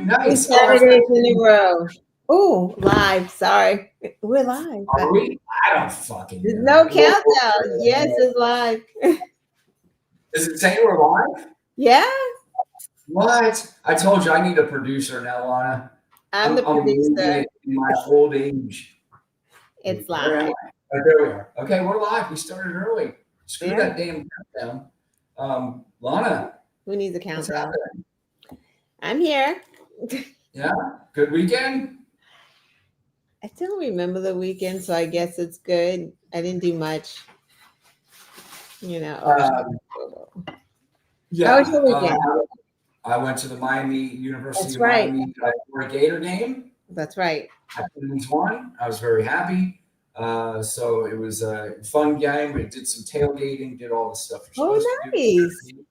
Nice. Oh, Saturdays in a row. Oh, live. Sorry. We're live. are we? I don't fucking There's know. no countdown. Yes, it's live. Is it saying we're live? Yeah, What? I told you I need a producer now, Lana. I'm the I'm losing producer. it in my old age. It's Where am live. I? Oh, there we are. Okay, we're live. We started early. Screw Yeah. that damn countdown. Lana, Who needs a what's countdown? happening? I'm here. Yeah, good weekend. I don't remember the weekend, so I guess it's good. I didn't do much, Um, How was yeah, your weekend? I went to the University That's of right. Miami for a Gator game. That's right. Athens won. I was very happy. So it was a fun game. We did some tailgating, did all the stuff you're Oh, supposed to nice. do.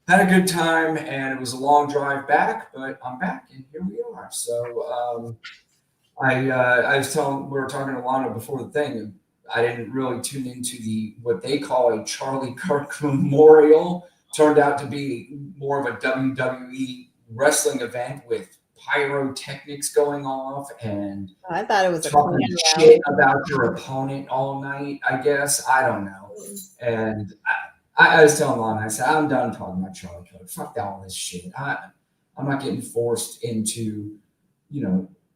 Had a good time, and it was a long drive back, but I'm back, and here we are. So I was telling, we were talking to Lana before the thing. I didn't really tune into what they call a Charlie Kirk memorial. Turned out to be more of a WWE wrestling event with pyrotechnics going off and Oh, I thought it was a talking clan shit about your opponent all night, I guess. I don't know. rally. And I was telling Lana, I said, I'm done talking about Charlie Kirk. Fuck all this shit. I'm not getting forced into,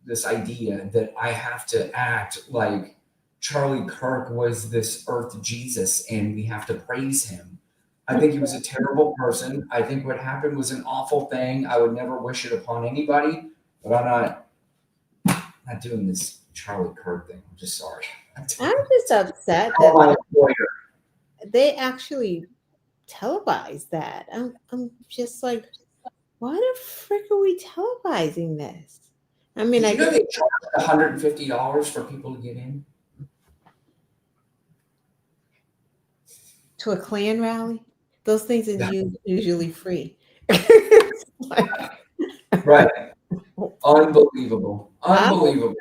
this idea that I have to act like Charlie Kirk was this earth Jesus and we have to praise him. I think he was a terrible person. I think what happened was an awful thing. I would never wish it upon anybody, but I'm not doing this Charlie Kirk thing. I'm just sorry. I'm just upset Call that my employer. they actually televised that. I'm just like, why the frick are we televising this? I mean, Did I you know guess they charge $150 for people to get in? to a Klan rally, those things are usually free. Right. Unbelievable. Unbelievable.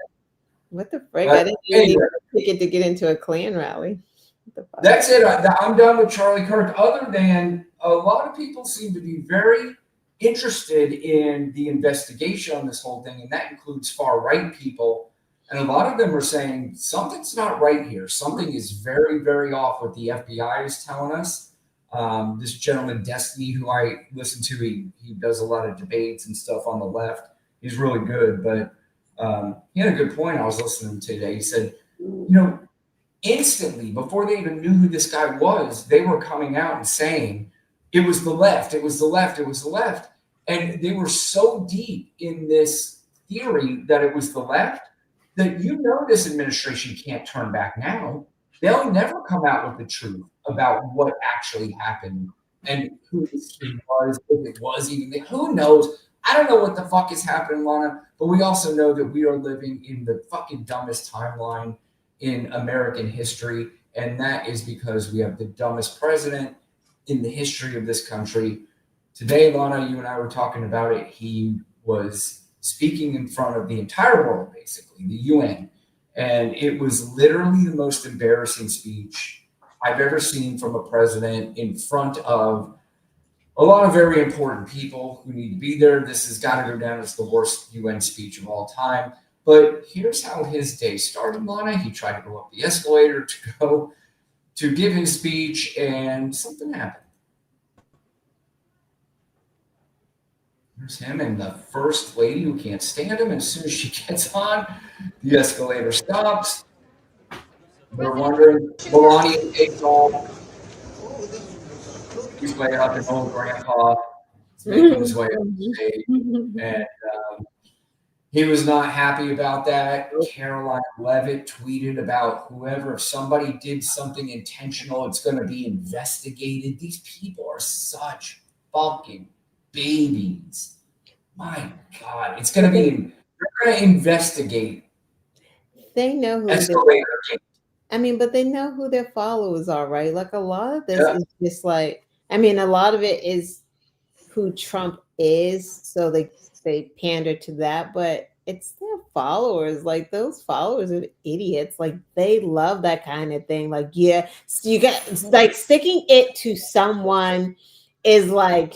What the frick? I But didn't even need anyway, a ticket to get into a Klan rally. What the fuck? that's it. I'm done with Charlie Kirk, other than a lot of people seem to be very interested in the investigation on this whole thing, and that includes far right people. And a lot of them are saying something's not right here. Something is very, very off what the FBI is telling us. This gentleman, Destiny, who I listen to, he does a lot of debates and stuff on the left. He's really good, but he had a good point I was listening to today. He said, instantly, before they even knew who this guy was, they were coming out and saying, it was the left, it was the left, it was the left. And they were so deep in this theory that it was the left that this administration can't turn back now. They'll never come out with the truth about what actually happened and who this kid was, if it was even there. Who knows? I don't know what the fuck is happening, Lana, but we also know that we are living in the fucking dumbest timeline in American history, and that is because we have the dumbest president in the history of this country. Today, Lana, you and I were talking about it. He was speaking in front of the entire world, basically, the UN, and it was literally the most embarrassing speech I've ever seen from a president in front of a lot of very important people who need to be there. This has got to go down as the worst UN speech of all time. But here's how his day started, Lana. He tried to go up the escalator to give his speech, and something happened. There's him and the first lady who can't stand him. And as soon as she gets on, the escalator stops. We're wondering, Melania takes off. He's way up an old grandpa. He's making his way up the stage. And he was not happy about that. Caroline Levitt tweeted about whoever, if somebody did something intentional, it's going to be investigated. These people are such fucking babies. My God, it's going to be, they're going to investigate. They know who but they know who their followers are, right? Like a lot of this is just like, a lot of it is who Trump is. So they pander to that, but it's their followers. Like those followers are idiots. Like they love that kind of thing. Like, yeah, so you got like sticking it to someone is like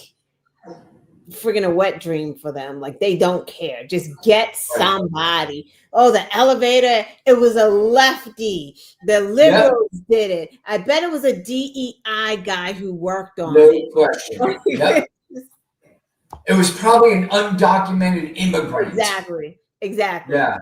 friggin' a wet dream for them. Like they don't care. Just get somebody. Oh, the elevator, it was a lefty. The liberals did it. I bet it was a DEI guy who worked on it. No question. Yep. It was probably an undocumented immigrant. Exactly. Yeah.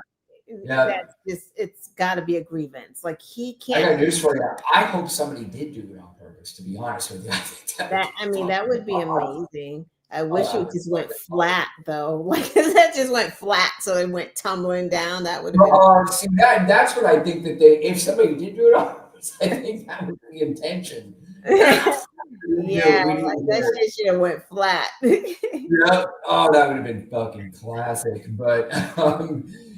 That's just, it's got to be a grievance. Like he can't. I got news for you. I hope somebody did do it on purpose, to be honest with you. That would be amazing. I wish it just went flat though. Like that just went flat, so it went tumbling down. That would have been. See, that's what I think that if somebody did do it on purpose, I think that was the intention. Yeah, like that shit should have went flat. Yep. Oh, that would have been fucking classic. But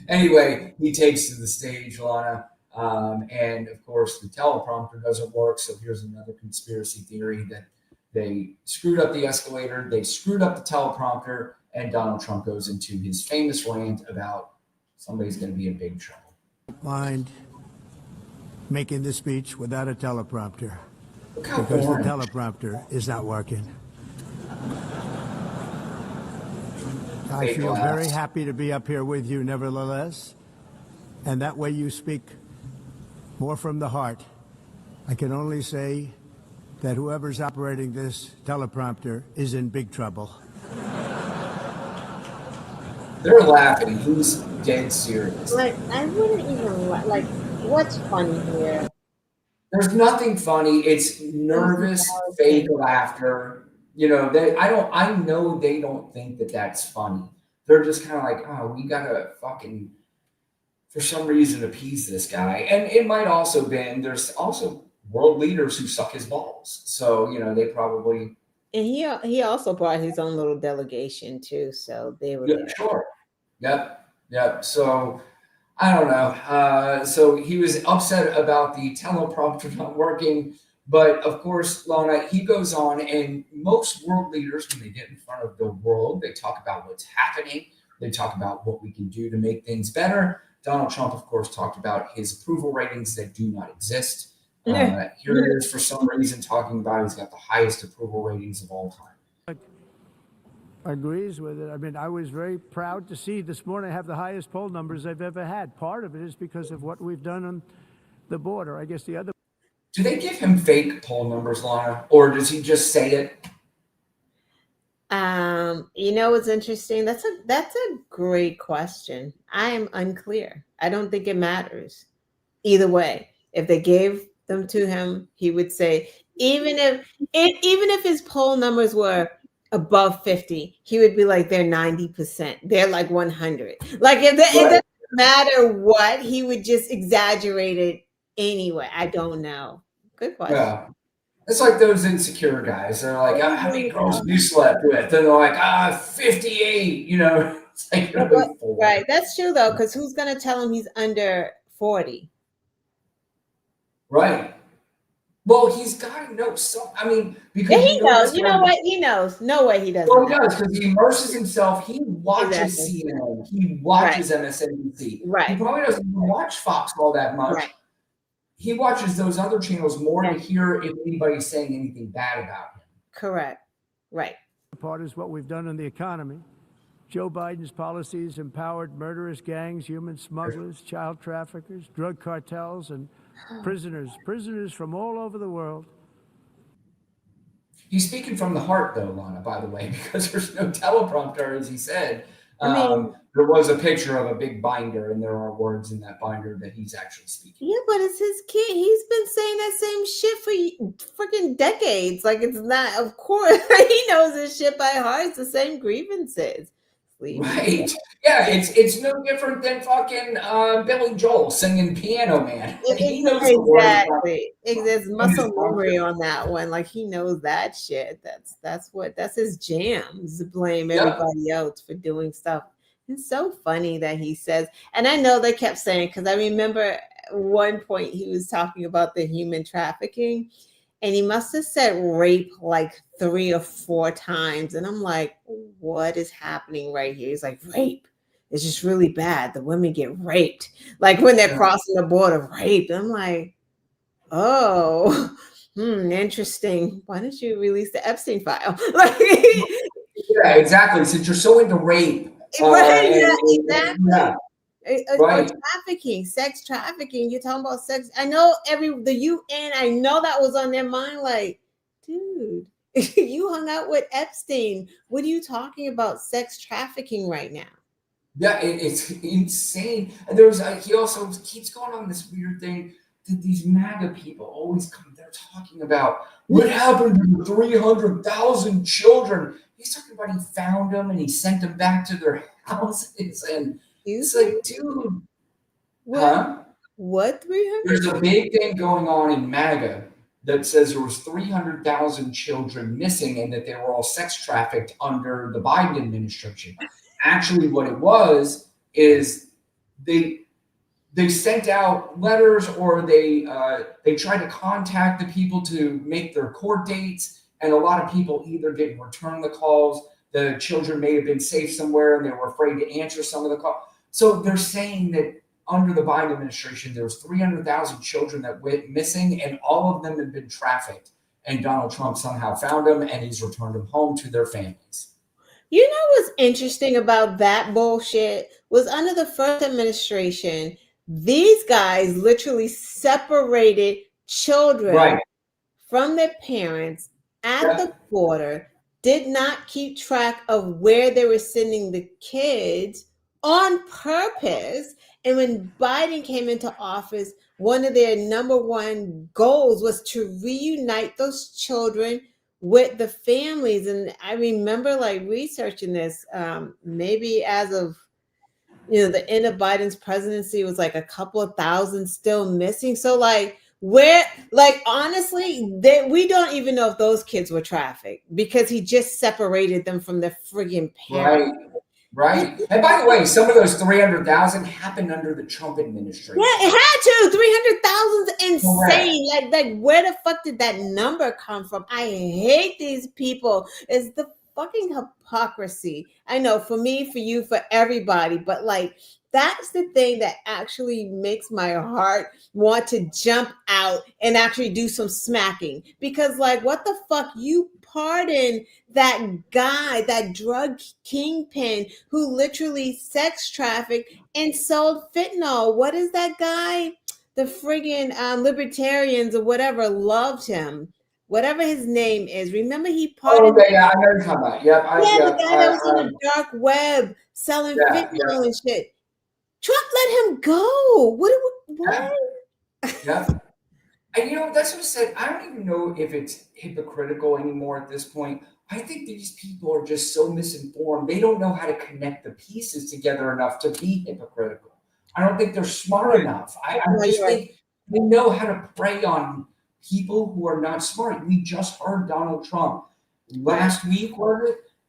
anyway, he takes to the stage, Lana. And of course, the teleprompter doesn't work. So here's another conspiracy theory that they screwed up the escalator, they screwed up the teleprompter, and Donald Trump goes into his famous rant about somebody's going to be in big trouble. Mind making this speech without a teleprompter because boring. the teleprompter is not working. I feel very happy to be up here with you nevertheless, and that way you speak more from the heart. I can only say that whoever's operating this teleprompter is in big trouble. They're laughing. He's dead serious. Like, I wouldn't even, like, what's funny here? There's nothing funny. It's nervous, fake laughter. You know, I know they don't think that that's funny. They're just kind of like, oh, we gotta fucking, for some reason, appease this guy. And it might also been, there's also world leaders who suck his balls. So, you know, they probably. And he also brought his own little delegation too. So they were there. Sure. Yep. So I don't know. So he was upset about the teleprompter not working. But of course, Lana, he goes on, and most world leaders, when they get in front of the world, they talk about what's happening. They talk about what we can do to make things better. Donald Trump, of course, talked about his approval ratings that do not exist. Here it is, for some reason, talking about he's got the highest approval ratings of all time. Agrees with it. I mean, I was very proud to see this morning I have the highest poll numbers I've ever had. Part of it is because of what we've done on the border. I guess the other. Do they give him fake poll numbers, Lana, or does he just say it? You know what's interesting? That's a great question. I am unclear. I don't think it matters either way. If they gave them to him, he would say, even if his poll numbers were above 50, he would be like, they're 90%. They're like 100. Like it doesn't matter what, he would just exaggerate it anyway. I don't know. Good question. Yeah. It's like those insecure guys. They're like, how many girls have you slept with? And they're like, 58, you know. It's like, right. That's true though, because who's gonna tell him he's under 40? Right. Well, he's got to know some. I mean, because he knows. You know what? He knows. No way he doesn't. Well, he does, because he immerses himself. He watches CNN. He watches MSNBC. Right. He probably doesn't even watch Fox all that much. Right. He watches those other channels more to hear if anybody's saying anything bad about him. Correct. Right. Part is what we've done in the economy. Joe Biden's policies empowered murderous gangs, human smugglers, child traffickers, drug cartels, and prisoners from all over the world. He's speaking from the heart, though, Lana, by the way, because there's no teleprompter, as he said. There was a picture of a big binder, and there are words in that binder that he's actually speaking. Yeah, but it's his kid. He's been saying that same shit for freaking decades. Like, it's not, of course, he knows his shit by heart. It's the same grievances. Right. Yeah, it's no different than fucking Billy Joel singing Piano Man. He knows exactly. There's muscle memory on that one. Like, he knows that shit. That's his jams. To blame everybody else for doing stuff. It's so funny that he says, and I know they kept saying, because I remember at one point he was talking about the human trafficking, and he must have said rape like 3 or 4 times. And I'm like, what is happening right here? He's like, rape. It's just really bad. The women get raped. Like when they're crossing the border, raped. I'm like, oh, interesting. Why don't you release the Epstein file? Like, Yeah, exactly. Since you're so into rape, Right? Yeah, exactly. yeah, Or right. trafficking, sex trafficking. You're talking about sex. I know the UN. I know that was on their mind. Like, dude, you hung out with Epstein. What are you talking about? Sex trafficking right now? Yeah, it's insane. And there's he also keeps going on this weird thing that these MAGA people always come. They're talking about what happened to the 300,000 children. He's talking about he found them and he sent them back to their houses, and it's Excuse me? like, dude, What? huh? What 300? There's a big thing going on in MAGA that says there was 300,000 children missing and that they were all sex trafficked under the Biden administration. Actually, what it was is they sent out letters, or they tried to contact the people to make their court dates, and a lot of people either didn't return the calls. The children may have been safe somewhere and they were afraid to answer some of the calls. So they're saying that under the Biden administration, there was 300,000 children that went missing, and all of them have been trafficked. And Donald Trump somehow found them, and he's returned them home to their families. You know what's interesting about that bullshit was under the first administration, these guys literally separated children Right. from their parents at Yeah. the border, did not keep track of where they were sending the kids on purpose. And when Biden came into office, one of their number one goals was to reunite those children with the families. And I remember like researching this, maybe as of the end of Biden's presidency was like a couple of thousand still missing. So like honestly, we don't even know if those kids were trafficked because he just separated them from their friggin' parents. Right. And by the way, some of those 300,000 happened under the Trump administration. Yeah, it had to. 300,000 is insane. Like where the fuck did that number come from? I hate these people. It's the fucking hypocrisy. I know, for me, for you, for everybody, but like that's the thing that actually makes my heart want to jump out and actually do some smacking. Because like, what the fuck? You pardon that guy, that drug kingpin who literally sex trafficked and sold fentanyl. What is that guy? The friggin' libertarians or whatever loved him. Whatever his name is. Remember he pardoned. Oh, yeah, I know you're talking about. Yep, the guy that was on the dark web selling fentanyl and shit. Trump let him go. What? Yeah. And that's what I said. I don't even know if it's hypocritical anymore at this point. I think these people are just so misinformed. They don't know how to connect the pieces together enough to be hypocritical. I don't think they're smart enough. I just think they know how to prey on people who are not smart. We just heard Donald Trump last week,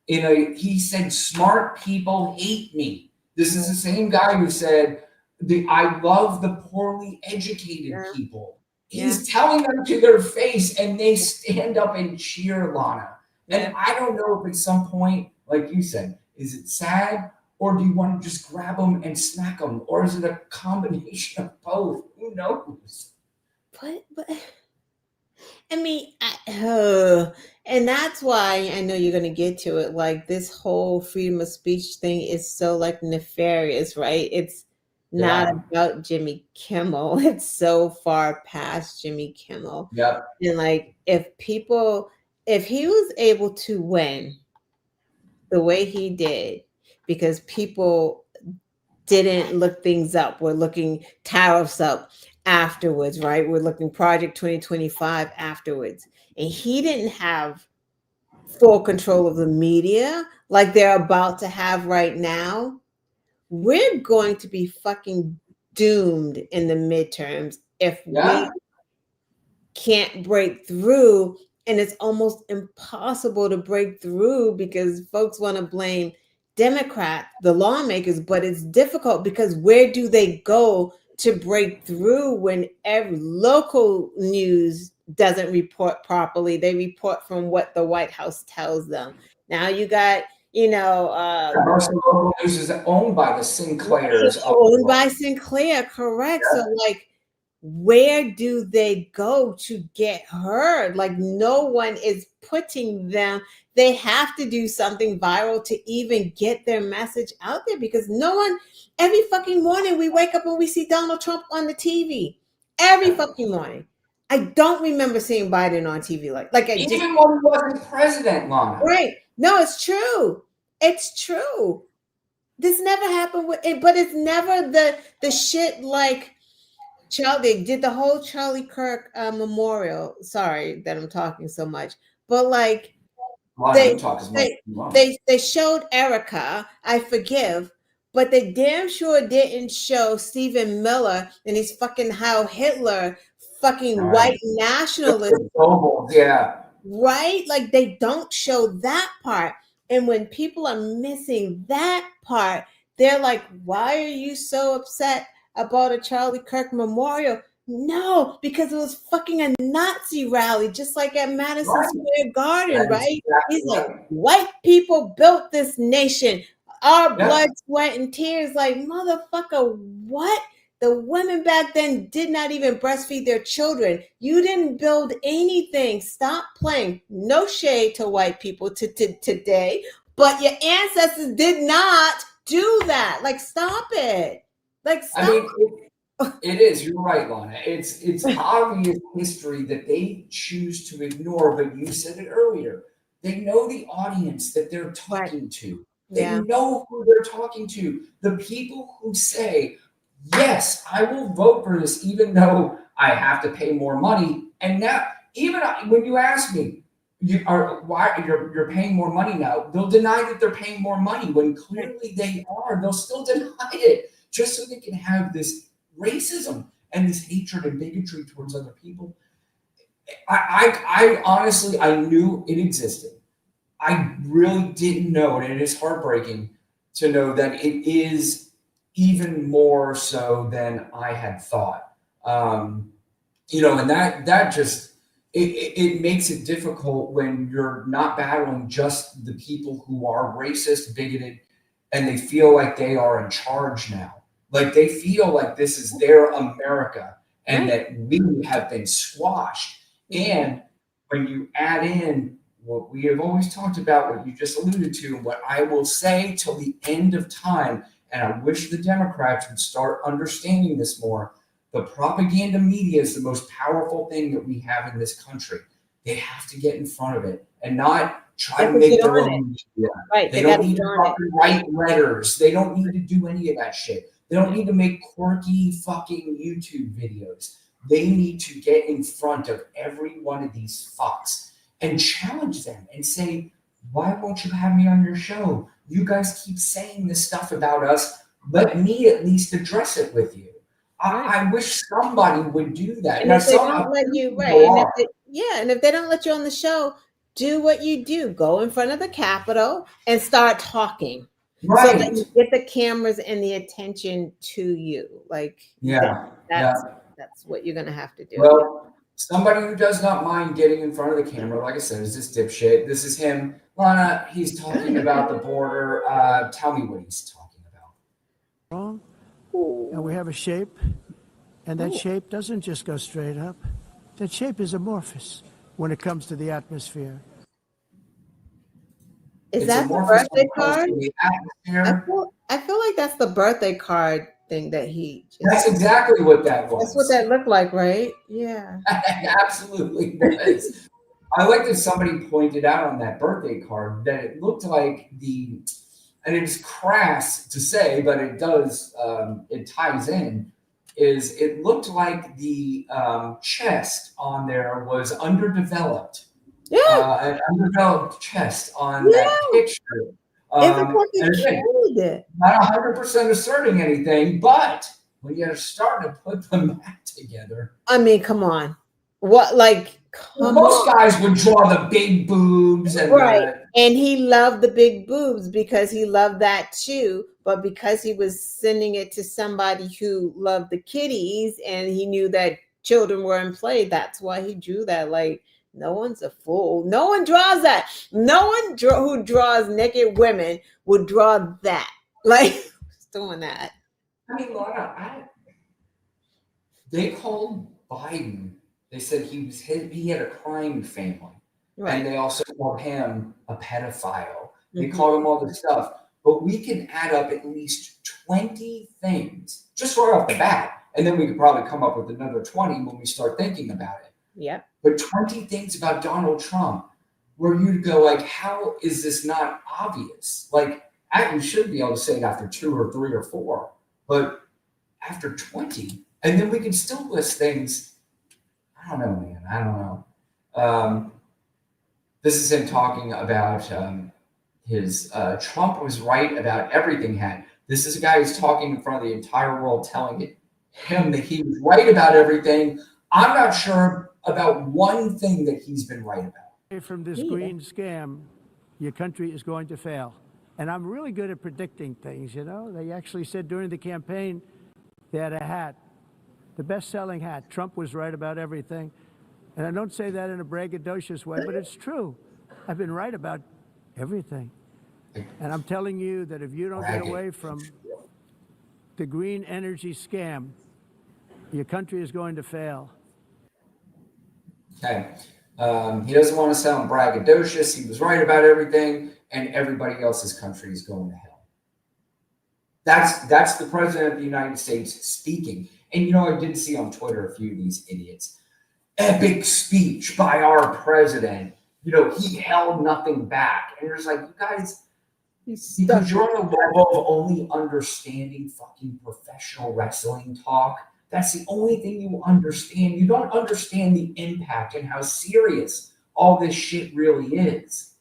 he said, "Smart people hate me." This is the same guy who said, "I love the poorly educated people." He's telling them to their face, and they stand up and cheer, Lana. And I don't know if at some point, like you said, is it sad, or do you want to just grab them and smack them, or is it a combination of both? Who knows? But I mean, and that's why I know you're going to get to it. Like this whole freedom of speech thing is so like nefarious, right? It's not about Jimmy Kimmel. It's so far past Jimmy Kimmel. Yep. And like, if he was able to win the way he did, because people didn't look things up, we're looking tariffs up afterwards, right? We're looking Project 2025 afterwards. And he didn't have full control of the media like they're about to have right now. We're going to be fucking doomed in the midterms if we can't break through. And it's almost impossible to break through because folks want to blame Democrats, the lawmakers, but it's difficult because where do they go to break through when every local news doesn't report properly? They report from what the White House tells them. Now you got, most of the local news is owned by the Sinclairs. Owned by Sinclair, correct. So like where do they go to get heard? Like, no one is putting them. They have to do something viral to even get their message out there, because no one, every fucking morning we wake up and we see Donald Trump on the TV. Every fucking morning. I don't remember seeing Biden on TV like I even just, when he wasn't president, Lana. right. No, it's true. It's true. This never happened with it, but it's never the shit like Charlie did the whole Charlie Kirk memorial. Sorry that I'm talking so much, but like Lana, you talk as much as you want. they showed Erica, I forgive, but they damn sure didn't show Stephen Miller and his fucking Heil Hitler fucking white nationalist. Yeah. Right? Like, they don't show that part. And when people are missing that part, they're like, why are you so upset about a Charlie Kirk memorial? No, because it was fucking a Nazi rally, just like at Madison Square Garden, right? He's like, white people built this nation. Our blood, sweat, and tears. Like, motherfucker, what? The women back then did not even breastfeed their children. You didn't build anything. Stop playing. No shade to white people today, but your ancestors did not do that. Like, stop it. Like, stop. I mean, it is. You're right, Lana. It's obvious history that they choose to ignore. But you said it earlier. They know the audience that they're talking to. They know who they're talking to. The people who say, yes, I will vote for this, even though I have to pay more money. And now, even when you ask me, why you're paying more money now, they'll deny that they're paying more money when clearly they are. They'll still deny it just so they can have this racism and this hatred and bigotry towards other people. I honestly, I knew it existed. I really didn't know, and it is heartbreaking to know that it is even more so than I had thought. And that just, it makes it difficult when you're not battling just the people who are racist, bigoted, and they feel like they are in charge now. Like, they feel like this is their America and that we have been squashed. And when you add in what we have always talked about, what you just alluded to, and what I will say till the end of time, and I wish the Democrats would start understanding this more, the propaganda media is the most powerful thing that we have in this country. They have to get in front of it and not try to make their own media. Right. They don't need to write letters. They don't need to do any of that shit. They don't need to make quirky fucking YouTube videos. They need to get in front of every one of these fucks and challenge them and say, why won't you have me on your show? You guys keep saying this stuff about us. Let me at least address it with you. I wish somebody would do that. And if they don't let you, and if they don't let you on the show, do what you do. Go in front of the Capitol and start talking. Right. So that you get the cameras and the attention to you. Like, that's what you're going to have to do. Well, somebody who does not mind getting in front of the camera, like I said, is this dipshit. This is him. Lana, he's talking about the border. Tell me what he's talking about. And we have a shape, and that shape doesn't just go straight up. That shape is amorphous when it comes to the atmosphere. Is that the birthday card? I feel like that's the birthday card thing that he just... That's exactly what that was. That's what that looked like, right? Yeah. Absolutely was. I like that somebody pointed out on that birthday card that it looked like and it's crass to say, but it does, it ties in, is it looked like the chest on there was underdeveloped. Yeah. An undeveloped chest on that picture. Not 100% asserting anything, but when you're starting to put them back together. I mean, come on. What, like, most guys would draw the big boobs. And and he loved the big boobs because he loved that too. But because he was sending it to somebody who loved the kitties and he knew that children were in play, that's why he drew that. Like, no one's a fool. No one draws that. No one who draws naked women would draw that. Like, who's doing that? I mean, Laura, They called Biden. They said he had a crime family, Right. and they also called him a pedophile. They Mhm. called him all this stuff, but we can add up at least 20 things just right off the bat, and then we could probably come up with another 20 when we start thinking about it. Yeah. But 20 things about Donald Trump where you'd go like, how is this not obvious? Like, you should be able to say it after 2 or 3 or 4, but after 20, and then we can still list things. I don't know, man. I don't know. This is him talking about his Trump was right about everything hat. This is a guy who's talking in front of the entire world, telling him that he was right about everything. I'm not sure about one thing that he's been right about. From this green scam, your country is going to fail. And I'm really good at predicting things, you know. They actually said during the campaign, they had a hat, the best-selling hat. Trump was right about everything. And I don't say that in a braggadocious way, but it's true. I've been right about everything. And I'm telling you that if you don't get away from the green energy scam, your country is going to fail. Okay. He doesn't want to sound braggadocious. He was right about everything, and everybody else's country is going to hell. That's the president of the United States speaking. And, you know, I did see on Twitter a few of these idiots. Epic speech by our president. You know, he held nothing back. And there's like, you guys, because you're on a level of only understanding fucking professional wrestling talk. That's the only thing you understand. You don't understand the impact and how serious all this shit really is.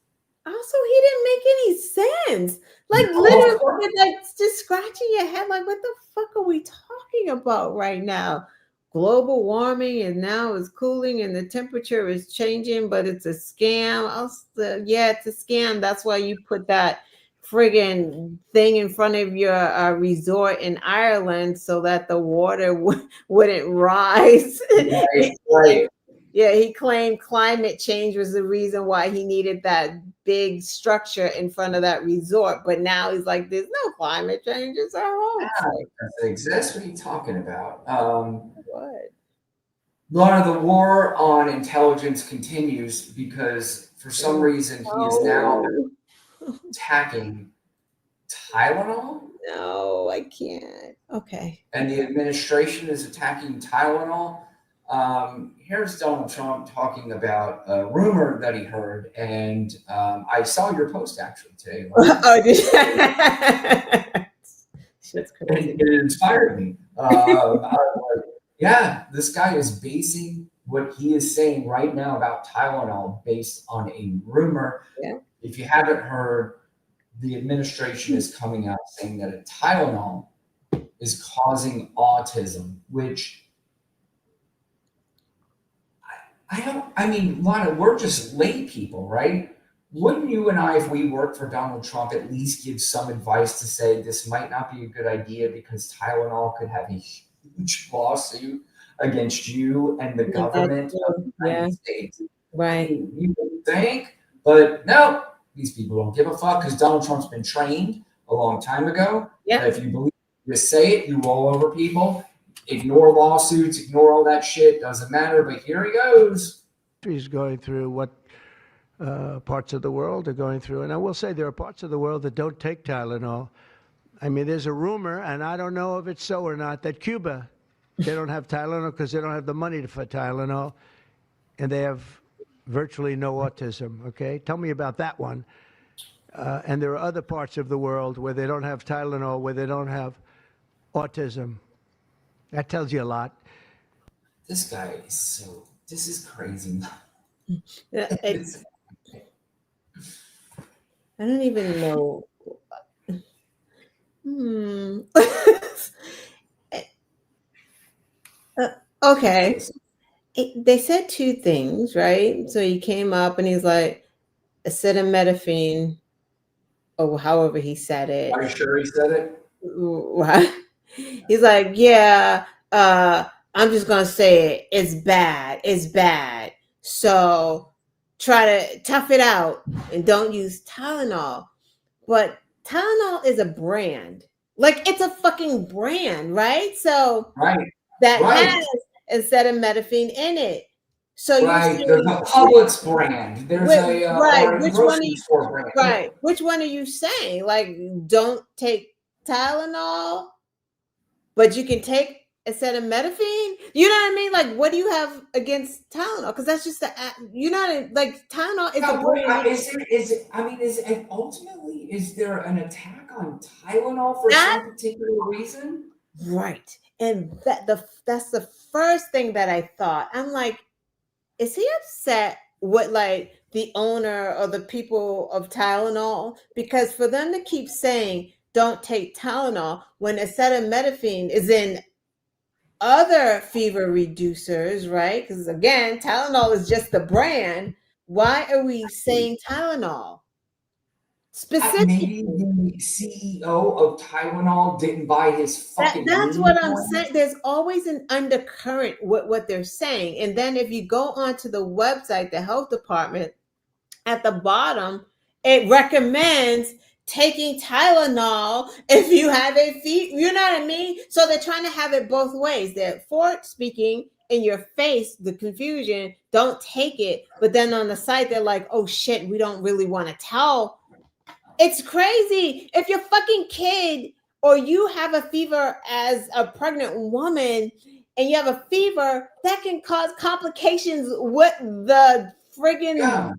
Also, he didn't make any sense. Like, literally, like just scratching your head. Like, what the fuck are we talking about right now? Global warming, and now it's cooling and the temperature is changing, but it's a scam. Yeah, it's a scam. That's why you put that friggin' thing in front of your resort in Ireland so that the water wouldn't rise. Right. Yeah, he claimed climate change was the reason why he needed that big structure in front of that resort. But now he's like, there's no climate change. It's our home. Doesn't exist. What are you talking about? What? Lana, the war on intelligence continues because for some reason he is now attacking Tylenol. No, I can't. Okay. And the administration is attacking Tylenol. Here's Donald Trump talking about a rumor that he heard, and I saw your post actually today. Oh, did you? Shit's crazy. It inspired me. I was like, yeah, this guy is basing what he is saying right now about Tylenol based on a rumor. Yeah. If you haven't heard, the administration is coming out saying that a Tylenol is causing autism, which I mean, Lana, we're just lay people, right? Wouldn't you and I, if we worked for Donald Trump, at least give some advice to say this might not be a good idea because Tylenol could have a huge lawsuit against you and the government of the United States? Right. You would think, but no, these people don't give a fuck because Donald Trump's been trained a long time ago. Yeah. If you believe, you say it, you roll over people. Ignore lawsuits, ignore all that shit, doesn't matter, but here he goes. He's going through what parts of the world are going through. And I will say there are parts of the world that don't take Tylenol. I mean, there's a rumor, and I don't know if it's so or not, that Cuba, they don't have Tylenol because they don't have the money for Tylenol, and they have virtually no autism, okay? Tell me about that one. And there are other parts of the world where they don't have Tylenol, where they don't have autism. That tells you a lot. This guy is this is crazy. I don't even know. Okay. They said two things, right? So he came up and he's like, acetaminophen, or however he said it. Are you sure he said it? What? He's like, yeah, I'm just gonna say it. It's bad. It's bad. So try to tough it out and don't use Tylenol. But Tylenol is a brand. Like, it's a fucking brand, right? So that has acetaminophen in it. So right. you There's say, a Publix brand. There's or a which one are grocery you, store brand. right? Which one are you saying? Like, don't take Tylenol, but you can take acetaminophen. You know what I mean? Like, what do you have against Tylenol? Because that's just like Tylenol is a brand. Is there an attack on Tylenol for some particular reason? Right. And that's the first thing that I thought. I'm like, is he upset with like the owner or the people of Tylenol? Because for them to keep saying don't take Tylenol when acetaminophen is in other fever reducers, right? Because again, Tylenol is just the brand. Why are we saying Tylenol? Maybe Specifically. the CEO of Tylenol didn't buy his fucking That's meme what I'm coin. saying. There's always an undercurrent with what they're saying. And then if you go onto the website, the health department, at the bottom, it recommends taking Tylenol if you have a fever. You know what I mean? So they're trying to have it both ways. They're speaking in your face, the confusion, don't take it. But then on the site, they're like, oh shit, we don't really want to tell. It's crazy. If your fucking kid or you have a fever as a pregnant woman and you have a fever, that can cause complications with the friggin'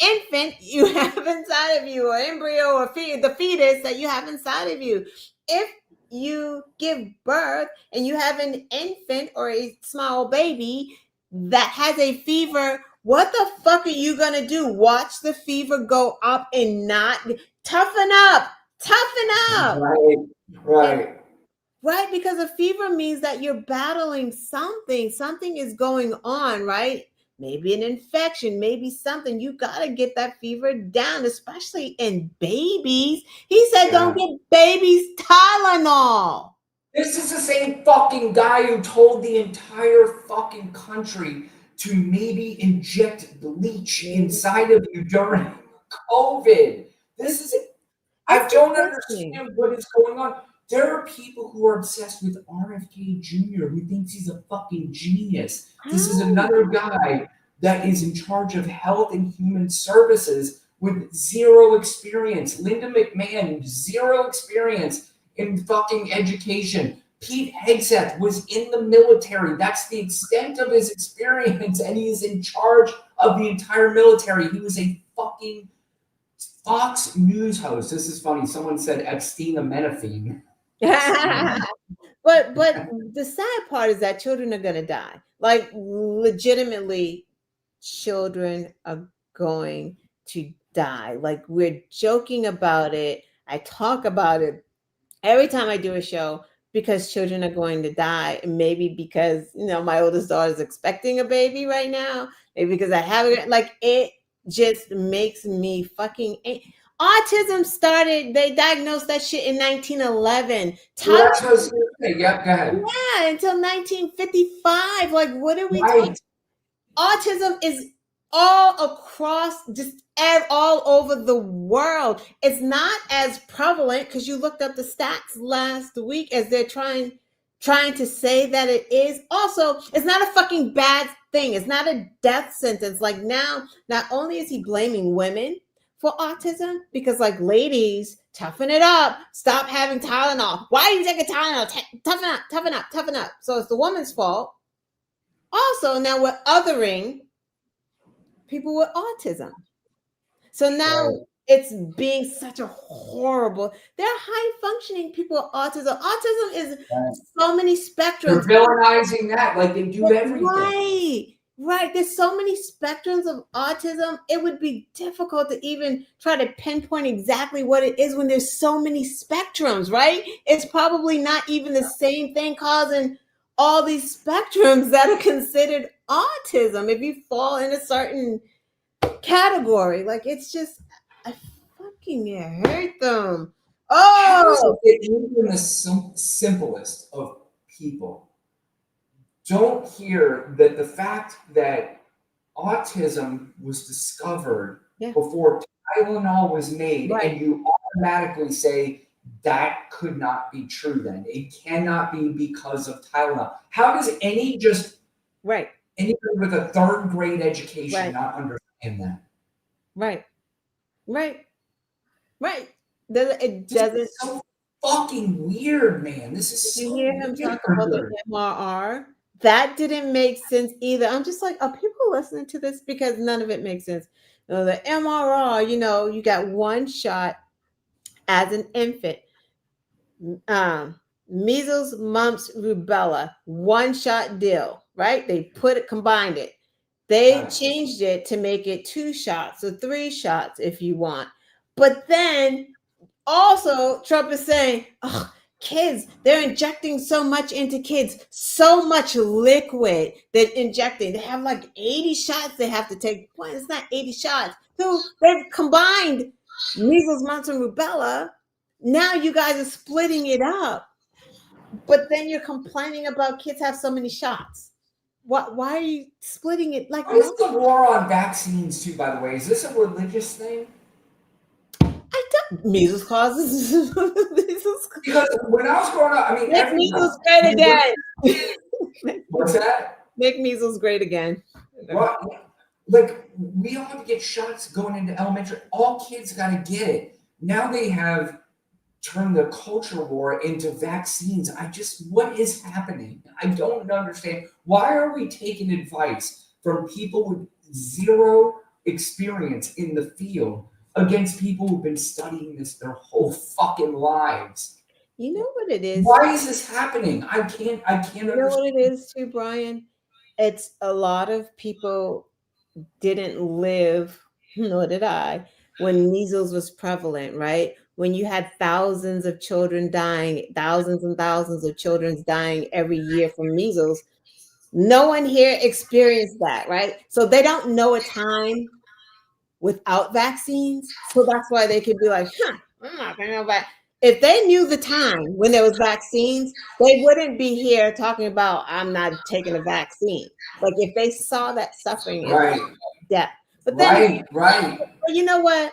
infant you have inside of you, or embryo, or the fetus that you have inside of you. If you give birth and you have an infant or a small baby that has a fever, what the fuck are you gonna do? Watch the fever go up and not toughen up? Toughen up. Right. Right, because a fever means that you're battling something. Something is going on, right? Maybe an infection, maybe something. You got to get that fever down, especially in babies. He said, don't give babies Tylenol. This is the same fucking guy who told the entire fucking country to maybe inject bleach inside of you during COVID. I don't understand what is going on. There are people who are obsessed with RFK Jr., who thinks he's a fucking genius. This is another guy that is in charge of health and human services with zero experience. Linda McMahon, zero experience in fucking education. Pete Hegseth was in the military. That's the extent of his experience, and he is in charge of the entire military. He was a fucking Fox News host. This is funny. Someone said acetaminophen. but the sad part is that children are gonna die. Like legitimately, children are going to die. Like we're joking about it. I talk about it every time I do a show because children are going to die. Maybe because my oldest daughter is expecting a baby right now. Maybe because I haven't. Like it just makes me fucking. Autism started. They diagnosed that shit in 1911. Well, that's what I was going to say. Yep, go ahead. Yeah, until 1955. Like, what are we talking? Autism is all across, just all over the world. It's not as prevalent because you looked up the stats last week as they're trying to say that it is. Also, it's not a fucking bad thing. It's not a death sentence. Like now, not only is he blaming women for autism, because like ladies, toughen it up. Stop having Tylenol. Why are you taking Tylenol? Toughen up, toughen up, toughen up. So it's the woman's fault. Also, now we're othering people with autism. So now it's being such a horrible. There are high functioning people with autism. Autism is so many spectrums. They're villainizing that like they do everything. Right. There's so many spectrums of autism. It would be difficult to even try to pinpoint exactly what it is when there's so many spectrums, right? It's probably not even the same thing causing all these spectrums that are considered autism if you fall in a certain category. Like it's just, I fucking hate them. Even the simplest of people don't hear that the fact that autism was discovered before Tylenol was made, and you automatically say that could not be true then. It cannot be because of Tylenol. How does anybody with a third grade education not understand that? Right. It doesn't. This is so fucking weird, man. This is Did you so hear him weird. talk about the MRR? That didn't make sense either. I'm just like, are people listening to this? Because none of it makes sense. The MRR, you got one shot as an infant. Measles, mumps, rubella, one shot deal, right? They combined it. They changed it to make it 2 shots or 3 shots if you want. But then also Trump is saying, oh, kids, they're injecting so much into kids, so much liquid they're injecting. They have like 80 shots they have to take. Well, it's not 80 shots. So they've combined measles, mumps, and rubella. Now you guys are splitting it up. But then you're complaining about kids have so many shots. Why are you splitting it? Like, what is the war on vaccines too, by the way? Is this a religious thing? Measles causes measles. Because when I was growing up, I mean, make measles great again. What's that? Make measles great again. Well, like we all have to get shots going into elementary. All kids got to get it. Now they have turned the culture war into vaccines. What is happening? I don't understand. Why are we taking advice from people with zero experience in the field against people who've been studying this their whole fucking lives? You know what it is? Why is this happening? I can't You know what it is too, Brian? It's a lot of people didn't live, nor did I, when measles was prevalent, right? When you had thousands of children dying, thousands and thousands of children dying every year from measles. No one here experienced that, right? So they don't know a time without vaccines. So that's why they could be like, I'm not going to know about. If they knew the time when there was vaccines, they wouldn't be here talking about, I'm not taking a vaccine. Like if they saw that suffering and death. But then, right. But you know what?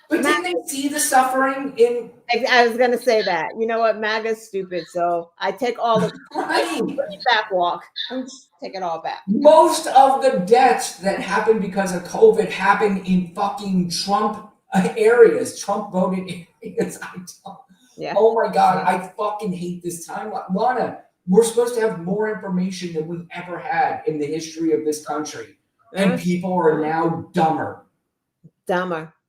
But didn't they see the suffering in? I was gonna say that. You know what? MAGA's stupid, so I take all the back walk. I'm just take it all back. Most of the deaths that happened because of COVID happened in fucking Trump areas, Trump voted areas. Oh my God, I fucking hate this timeline. Lana, we're supposed to have more information than we ever had in the history of this country, and people are now dumber.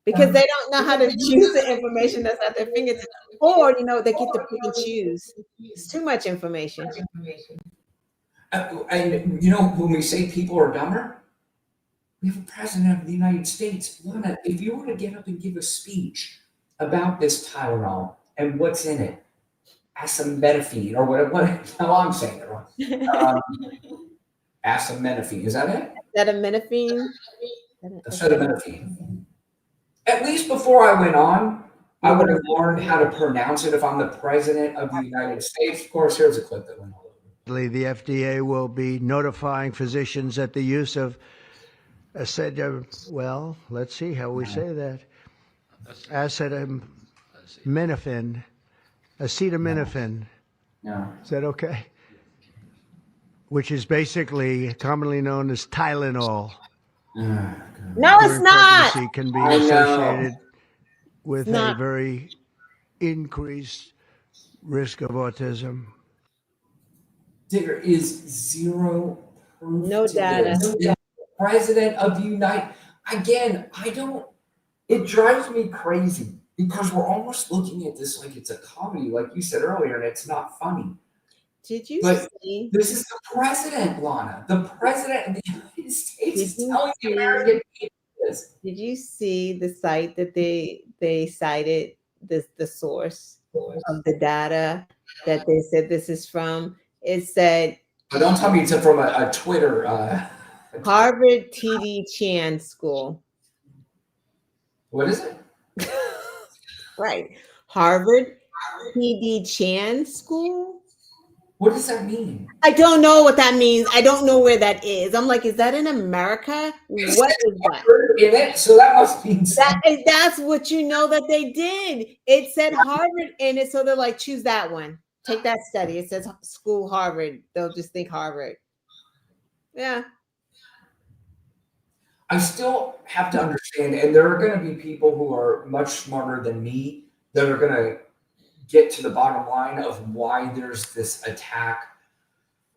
Because they don't know how to use the information that's at their fingertips, or they get to pick and choose. It's too much information. And when we say people are dumber, we have a president of the United States. Lana, if you were to get up and give a speech about this Tylenol and what's in it, acetaminophen or whatever. No, I'm saying it wrong. Acetaminophen, is that it? Acetaminophen. Acetaminophen. At least before I went on, I would have learned how to pronounce it if I'm the president of the United States. Of course, here's a clip that went all over. The FDA will be notifying physicians that the use of let's see how we say that. Acetaminophen. No. Is that okay? Which is basically commonly known as Tylenol. No, it's not. Can be associated with a very increased risk of autism. There is zero proof. No data. The president of the United. Again, it drives me crazy because we're almost looking at this like it's a comedy, like you said earlier, and it's not funny. Did you see? This is the president, Lana. The president of the United States is telling the American people this. Did you see the site that they cited the source of the data that they said this is from? It said. But don't tell me it's from a Twitter. Harvard T.D. Chan School. What is it? Right. Harvard T.D. Chan School. What does that mean? I don't know what that means. I don't know where that is. I'm like, is that in America? What is that? In it, so that must mean something. That's what you know that they did. It said Harvard in it, so they're like, choose that one. Take that study. It says school Harvard. They'll just think Harvard. Yeah. I still have to understand, and there are going to be people who are much smarter than me that are going to get to the bottom line of why there's this attack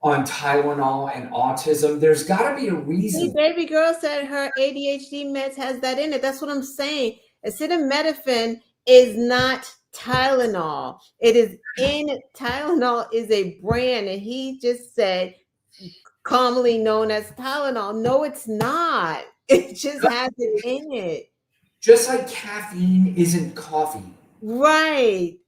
on Tylenol and autism. There's got to be a reason. The baby girl said her ADHD meds has that in it. That's what I'm saying. Acetaminophen is not Tylenol. It is in Tylenol is a brand, and he just said commonly known as Tylenol. No, it's not. It just has it in it. Just like caffeine isn't coffee. Right.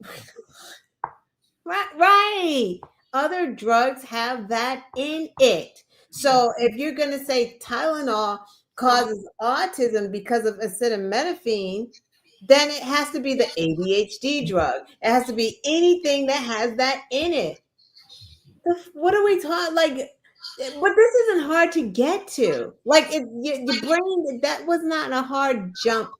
Right. Other drugs have that in it. So if you're going to say Tylenol causes autism because of acetaminophen, then it has to be the ADHD drug. It has to be anything that has that in it. What are we talking? Like, but this isn't hard to get to. Like, your brain, that was not a hard jump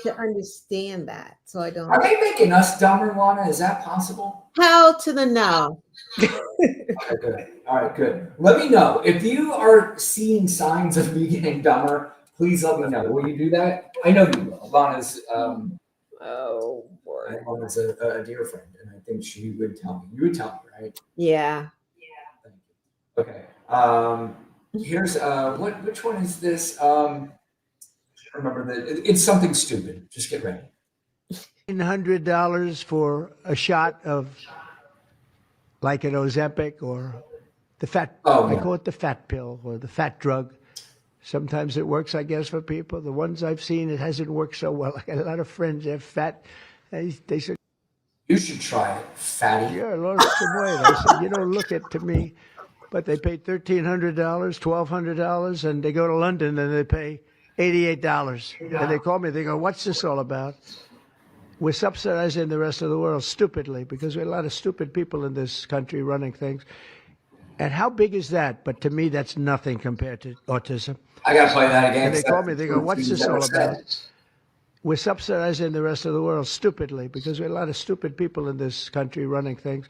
to understand that. So I don't. Are they making us dumber, Lana? Is that possible? Hell to the no. Okay, good. All right, good. Let me know if you are seeing signs of me getting dumber. Please let me know. Will you do that? I know you will. Lana's Lana's a dear friend, and I think she would tell me. You would tell me, right? Yeah. Okay. Here's which one is this? Remember that it's something stupid. Just get ready. $100 for a shot of like an Ozempic or the fat. I call it the fat pill or the fat drug. Sometimes it works, I guess, for people. The ones I've seen, it hasn't worked so well. I got a lot of friends that have fat. They said, "You should try it, fatty." Yeah, I lost some weight. I said, "You don't look it to me." But they pay $1,300, $1,200, and they go to London and they pay $88. And they call me. They go, "What's this all about?" We're subsidizing the rest of the world stupidly because we have a lot of stupid people in this country running things. And how big is that? But to me, that's nothing compared to autism. I got to play that again. And they call me. They go, "What's this all about?" We're subsidizing the rest of the world stupidly because we have a lot of stupid people in this country running things.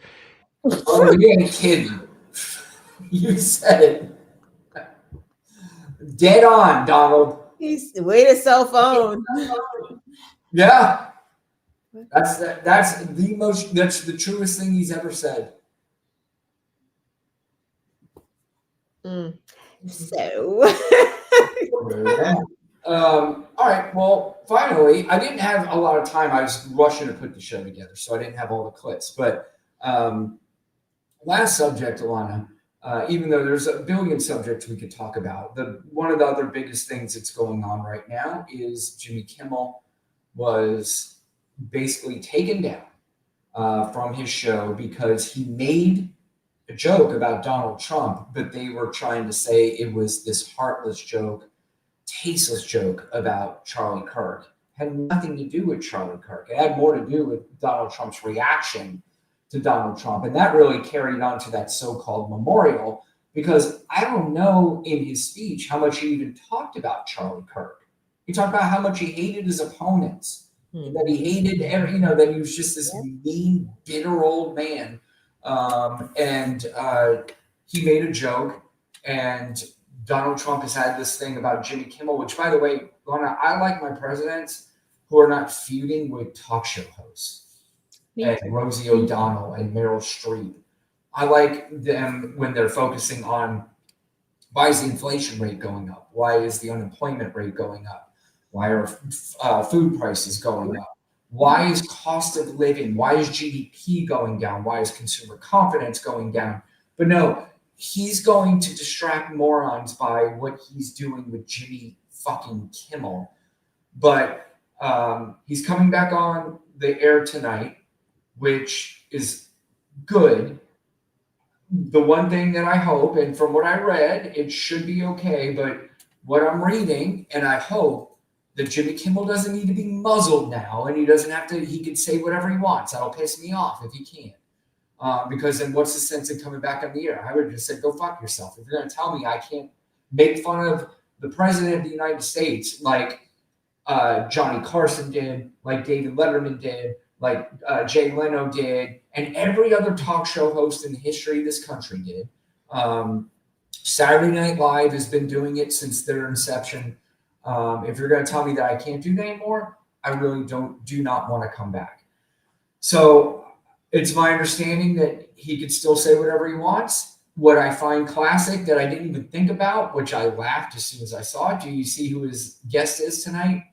Oh, you ain't kidding. You said it. Dead on, Donald. He's way to cell phone. Yeah. That's the truest thing he's ever said. So all right, well, finally, I didn't have a lot of time. I was rushing to put the show together, so I didn't have all the clips. But last subject, Alana, even though there's a billion subjects we could talk about, one of the other biggest things that's going on right now is Jimmy Kimmel was basically taken down from his show because he made a joke about Donald Trump, but they were trying to say it was this heartless joke, tasteless joke about Charlie Kirk. It had nothing to do with Charlie Kirk. It had more to do with Donald Trump's reaction to Donald Trump. And that really carried on to that so-called memorial, because I don't know in his speech how much he even talked about Charlie Kirk. He talked about how much he hated his opponents, that he hated that he was just this mean, bitter old man. And he made a joke, and Donald Trump has had this thing about Jimmy Kimmel, which, by the way, Lana, I like my presidents who are not feuding with talk show hosts and Rosie O'Donnell and Meryl Streep. I like them when they're focusing on why is the inflation rate going up? Why is the unemployment rate going up? Why are food prices going up? Why is cost of living? Why is GDP going down? Why is consumer confidence going down? But no, he's going to distract morons by what he's doing with Jimmy fucking Kimmel. But he's coming back on the air tonight, which is good. The one thing that I hope, and from what I read, it should be okay, but what I'm reading, and I hope that Jimmy Kimmel doesn't need to be muzzled now, and he doesn't have to, he can say whatever he wants. That'll piss me off if he can't. because then what's the sense in coming back on the air? I would have just said, go fuck yourself. If you're going to tell me I can't make fun of the president of the United States like Johnny Carson did, like David Letterman did, like Jay Leno did, and every other talk show host in the history of this country did. Saturday Night Live has been doing it since their inception. If you're going to tell me that I can't do that anymore, I really do not want to come back. So it's my understanding that he could still say whatever he wants. What I find classic that I didn't even think about, which I laughed as soon as I saw it. Do you see who his guest is tonight?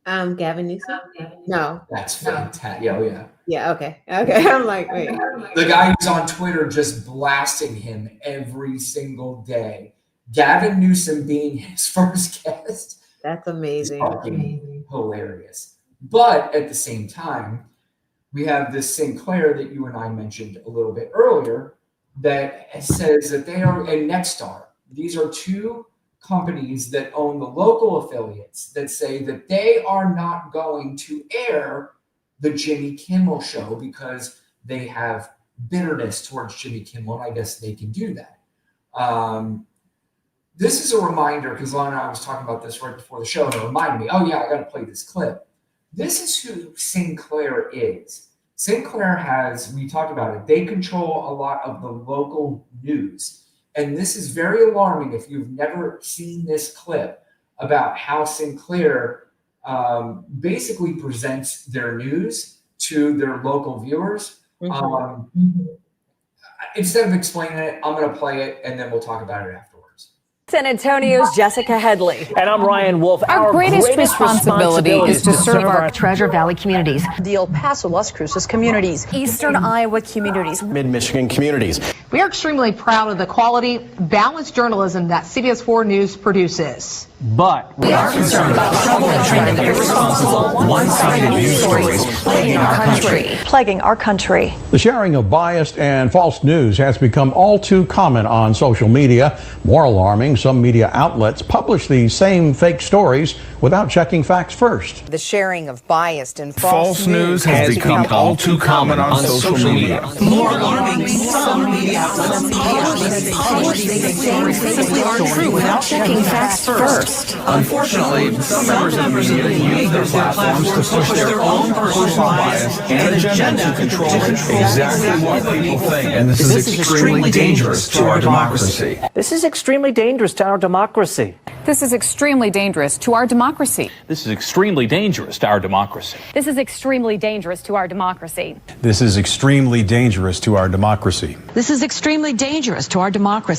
Gavin Newsom? No. That's fantastic. Yeah, oh yeah. Yeah, okay. I'm like, wait. The guy who's on Twitter just blasting him every single day. Gavin Newsom being his first guest. That's amazing. Fucking hilarious. But at the same time, we have this Sinclair that you and I mentioned a little bit earlier that says that they are, and Nexstar, these are two companies that own the local affiliates that say that they are not going to air the Jimmy Kimmel show because they have bitterness towards Jimmy Kimmel, and I guess they can do that. This is a reminder, because Lana and I was talking about this right before the show, and it reminded me, oh yeah, I got to play this clip. This is who Sinclair is. Sinclair has, we talked about it, they control a lot of the local news. And this is very alarming if you've never seen this clip about how Sinclair basically presents their news to their local viewers. Instead of explaining it, I'm going to play it and then we'll talk about it afterwards. San Antonio's Jessica Headley. And I'm Ryan Wolf. Our greatest responsibility is to serve our Treasure Valley communities, the El Paso, Las Cruces communities, Eastern Iowa communities, Mid-Michigan communities. We are extremely proud of the quality, balanced journalism that CBS 4 News produces. But we are concerned about troubling and irresponsible, one-sided news stories plaguing our country. The sharing of biased and false news has become all too common on social media. More alarming, some media outlets publish these same fake stories without checking facts first. The sharing of biased and false news has become all too common on social media. More alarming, some media outlets publish these same fake stories true without checking facts first. Unfortunately, some members of the media use their platforms to push their own personal bias and agenda to control exactly what people think. And this is extremely dangerous to our democracy. this is extremely dangerous to our democracy. This is extremely dangerous to our democracy. This is extremely dangerous to our democracy. This is extremely dangerous to our democracy. This is extremely dangerous to our democracy. This is extremely dangerous to our democracy.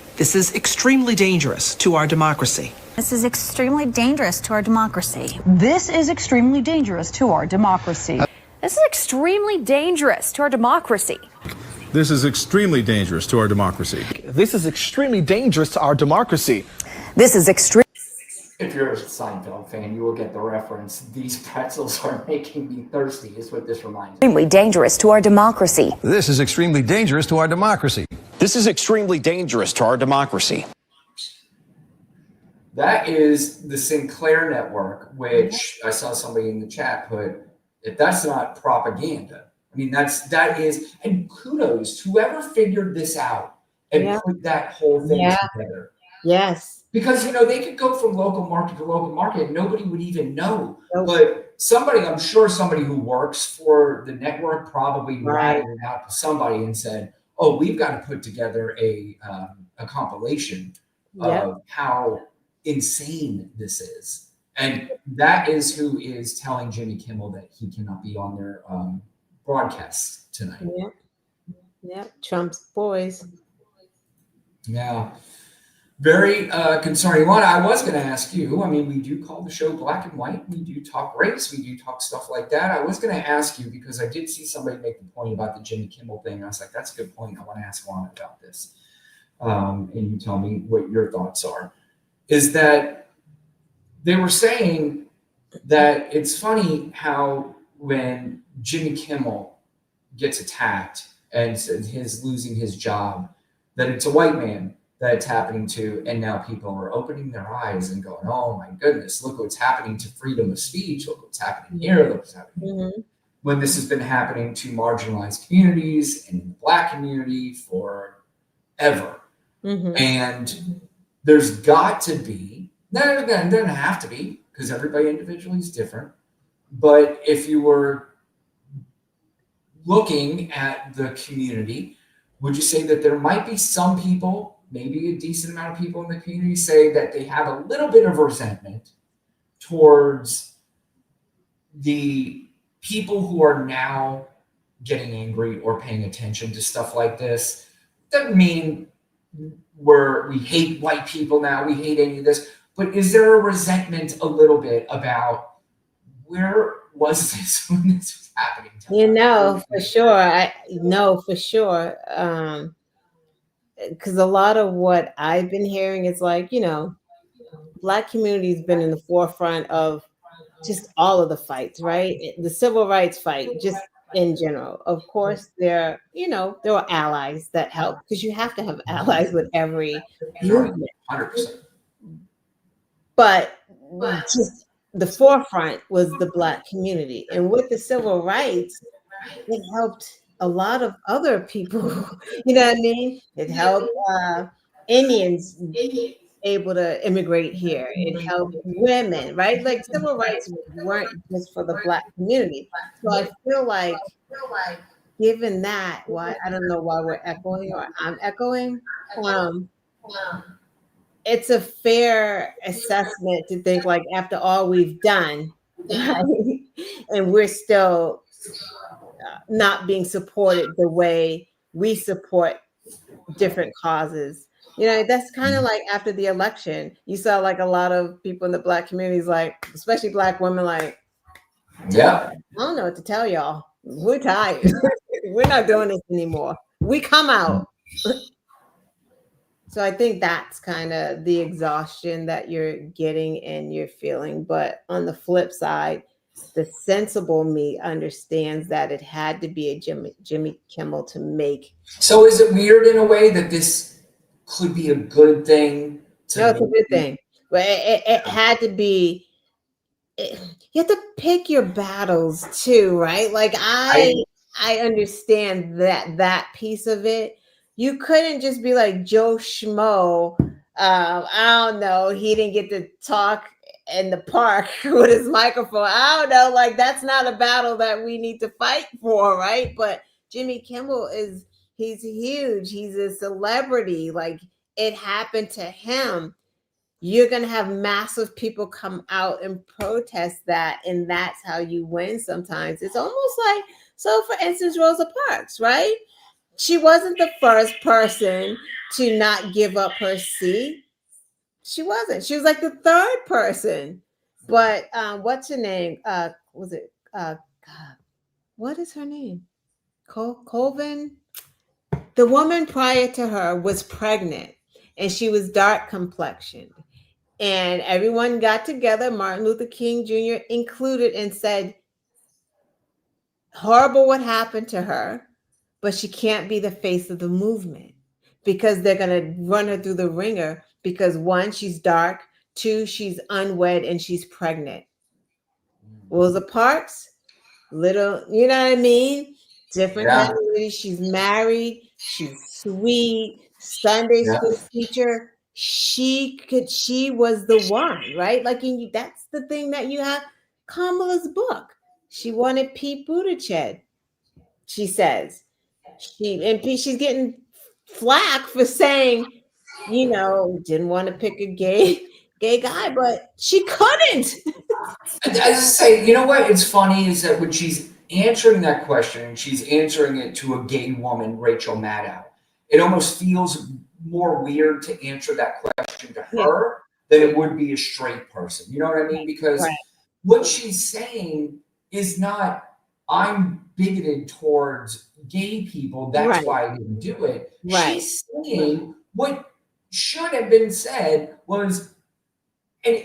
This is extremely dangerous to our democracy. This is extremely dangerous to our democracy. This is extremely dangerous to our democracy. This is extremely dangerous to our democracy. This is extremely dangerous to our democracy. This is extremely dangerous to our democracy. This is extreme. If you're a Seinfeld fan, you will get the reference. These pretzels are making me thirsty, is what this reminds me. Extremely dangerous to our democracy. This is extremely dangerous to our democracy. This is extremely dangerous to our democracy. That is the Sinclair network, which I saw somebody in the chat put, if that's not propaganda. I mean, that is, and kudos to whoever figured this out and put that whole thing together. Yes. Because, they could go from local market to local market and nobody would even know. Nope. But I'm sure somebody who works for the network probably ratted it out to somebody and said, oh, we've got to put together a compilation of how insane this is. And that is who is telling Jimmy Kimmel that he cannot be on their broadcast tonight. Yeah. Trump's boys. Yeah. Very concerning one. I was going to ask you, we do call the show Black and White. We do talk race. We do talk stuff like that. I was going to ask you because I did see somebody make the point about the Jimmy Kimmel thing. I was like, that's a good point. I want to ask Lana about this. And you tell me what your thoughts are. Is that they were saying that it's funny how when Jimmy Kimmel gets attacked and his losing his job, that it's a white man that it's happening to, and now people are opening their eyes and going, oh my goodness, look what's happening to freedom of speech, look what's happening here, look what's happening here. when this has been happening to marginalized communities and the Black community forever. And there's got to be, it doesn't have to be, because everybody individually is different. But if you were looking at the community, would you say that there might be some people, maybe a decent amount of people in the community, say that they have a little bit of resentment towards the people who are now getting angry or paying attention to stuff like this? Doesn't mean we hate white people now, we hate any of this, but is there a resentment a little bit about where was this when this was happening? For sure. I know for sure. Because a lot of what I've been hearing is like, Black community's been in the forefront of just all of the fights, right? The civil rights fight, just in general. Of course, there were allies that help, because you have to have allies with every movement. 100%. But just the forefront was the Black community. And with the civil rights, it helped a lot of other people. You know what I mean? It helped Indians able to immigrate here. It helped women, right? Like civil rights weren't just for the Black community. So I feel like, given that, why I don't know why we're echoing or I'm echoing. It's a fair assessment to think like after all we've done, right? And we're still not being supported the way we support different causes. That's kind of like after the election, you saw like a lot of people in the Black communities, like especially Black women, like, yeah, I don't know what to tell y'all. We're tired. We're not doing this anymore. We come out. So I think that's kind of the exhaustion that you're getting and you're feeling. But on the flip side, the sensible me understands that it had to be a Jimmy Kimmel to make. So is it weird in a way that this could be a good thing? No, it's a good thing. But it had to be. You have to pick your battles too, right? Like I understand that piece of it. You couldn't just be like Joe Schmo. I don't know. He didn't get to talk in the park with his microphone. I don't know. Like that's not a battle that we need to fight for, right? But Jimmy Kimmel he's huge. He's a celebrity. Like it happened to him. You're going to have massive people come out and protest that. And that's how you win sometimes. It's almost like, so for instance, Rosa Parks, right? She wasn't the first person to not give up her seat. She wasn't. She was like the third person. But what's her name? What is her name? Colvin? The woman prior to her was pregnant and she was dark complexioned. And everyone got together, Martin Luther King Jr. included, and said, horrible what happened to her, but she can't be the face of the movement because they're going to run her through the ringer because one, she's dark, two, she's unwed, and she's pregnant. Rosa Parks, little, you know what I mean? Different category. She's married, she's sweet, Sunday school teacher. She was the one, right? Like that's the thing that you have. Kamala's book. She wanted Pete Buttigieg. She says she's getting flack for saying, didn't want to pick a gay guy, but she couldn't. I just say, you know what? It's funny is that when she's answering that question, she's answering it to a gay woman, Rachel Maddow. It almost feels more weird to answer that question to her than it would be a straight person. You know what I mean? Because what she's saying is not, I'm bigoted towards gay people. That's why I didn't do it. She's saying what should have been said was, and